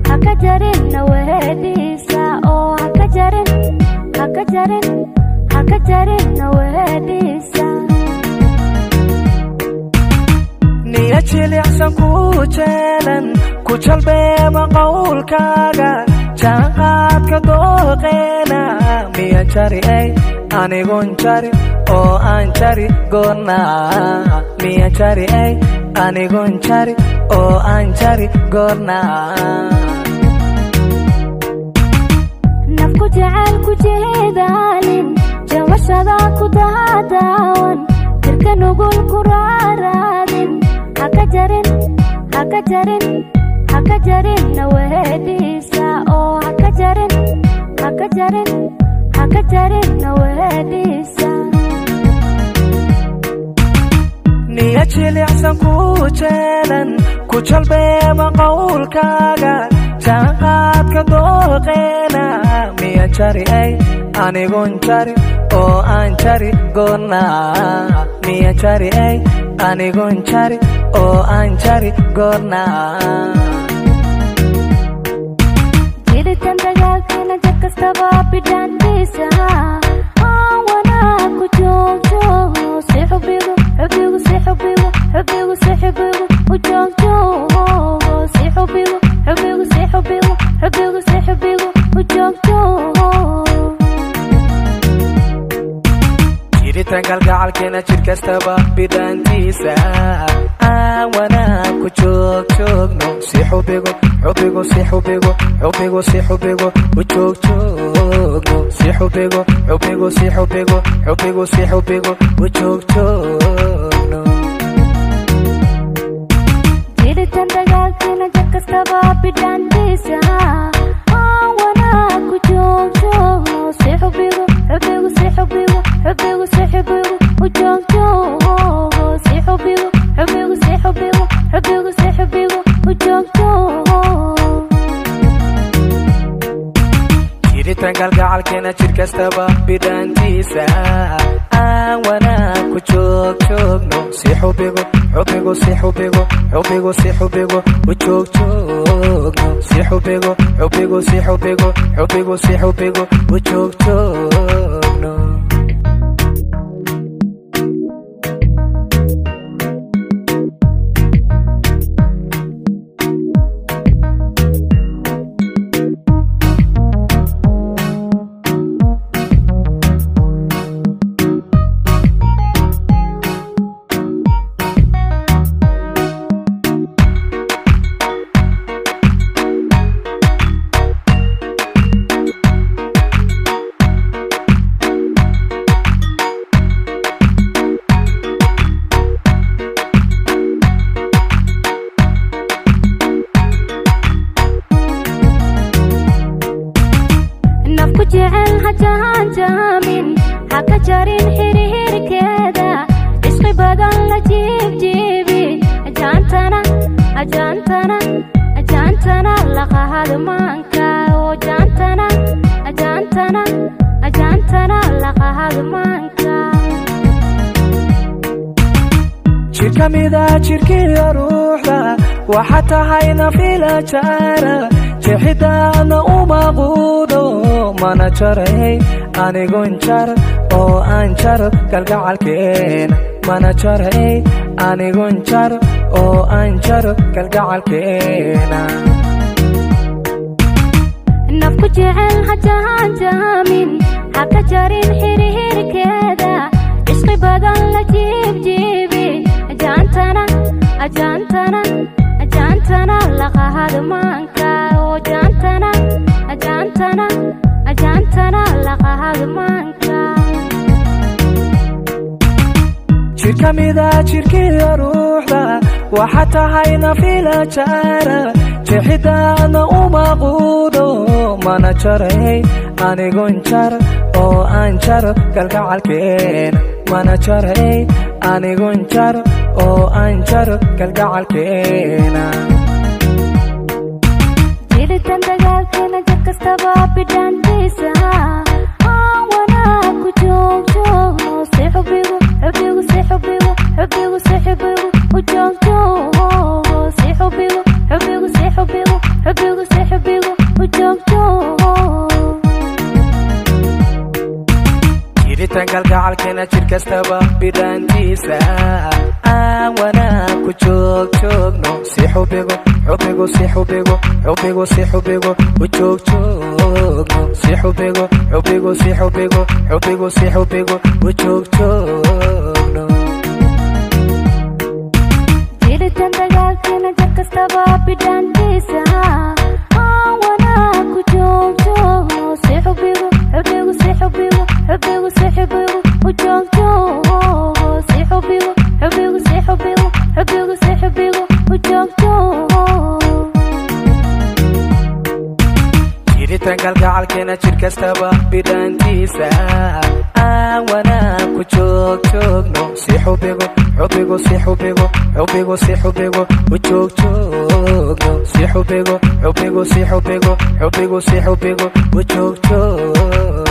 hakajarin nawahedisa oo hakajarin nawahedisa niya jilicsan ku jeelan ku jalbeema qowlkaaga jaanqaadka dooqeena miya jari ay anigon jari oo aan jari goorna miya jari ay anigon jari oo aan jari goorna nafku jacayl ku jeedaalin jamashada ku daadaawan jirka nugul ku raaraadin hakajarin nawahedisa oo hakajarin nawahedisa niya jilicsan ku jeelan ku jalbeema qowlkaaga jaanqaadka dooqeena miya jari ay anigon jari oo aan jari goorna miya jari ay anigon jari oo aan jari goorna jiritan dagaalkeena jar kastaba bidhaantiisa aan wanaag ku joogjoogno si xubigu u joogjoogno si xubigu u joogjoogno jiritan galgacalkeena jir kastaba bidhaantiisa aan wanaag ku joogjoogno si xubigu u joogjoogno si xubigu u joogjoogno jiritan dagaalkeena jar kastaba bidhaantiisa aan wanaag ku joogjoogno si xubigu u joogjoogno si xubigu u joogjoogno jiritan galgacalkeena jir kastaba bidhaantiisa aan wanaag ku joogjoogno si xubigu u joogjoogno si xubigu u joogjoogno nafku jecel hajaanjaamin hakajarin xiriirkeeda ishqi badan la jiibjiibi ajaantana laqahadmaanka oo ajaantana laqahadmaanka jir ka mida jirkiiyo ruuxda waxa tahay nafila jaara jeexidaana uma quudo mana jaray anigon jar oo aan jar galgacalkeena mana jaray anigon jar oo aan jar galgacalkeena nafku jecel hajaanjaamin hakajarin xiriirkeeda ishqi badan la jiibjiibi ajaantana laqahadmaanka oo ajaantana laqahadmaanka jir ka mida jirkiiyo ruuxda waxa tahay nafila jaara jeexidaana uma quudo mana jaray anigon jar oo aan jar galgacalkeena mana jaray anigon jar oo aan jar galgacalkeena jiritan dagaalkeena jar kastaba bidhaantiisa aan wanaag ku joogjoogno si xubigu u joogjoogno si xubigu kalgacalkeena jir kastaba bidhaantiisa aan wanaag ku joogjoogno si xubigu xubigu si xubigu xubigu si xubigu u joogjoogno si xubigu xubigu si xubigu xubigu si xubigu u joogjoogno jiritan dagaalkeena jir kastaba bidhaantiisa aan wanaag ku joogjoogno si xubigu xubigu si xubigu xubigu si xubigu u joogjoogno si xubigu xubigu si xubigu xubigu si xubigu u joogjoogno jiritan kalgacalkeena jir kastaba bidhaantiisa aan wanaag ku joogjoogno si xubigu xubigu si xubigu xubigu si xubigu u joogjoogno si xubigu xubigu si xubigu xubigu si xubigu u joogjoogno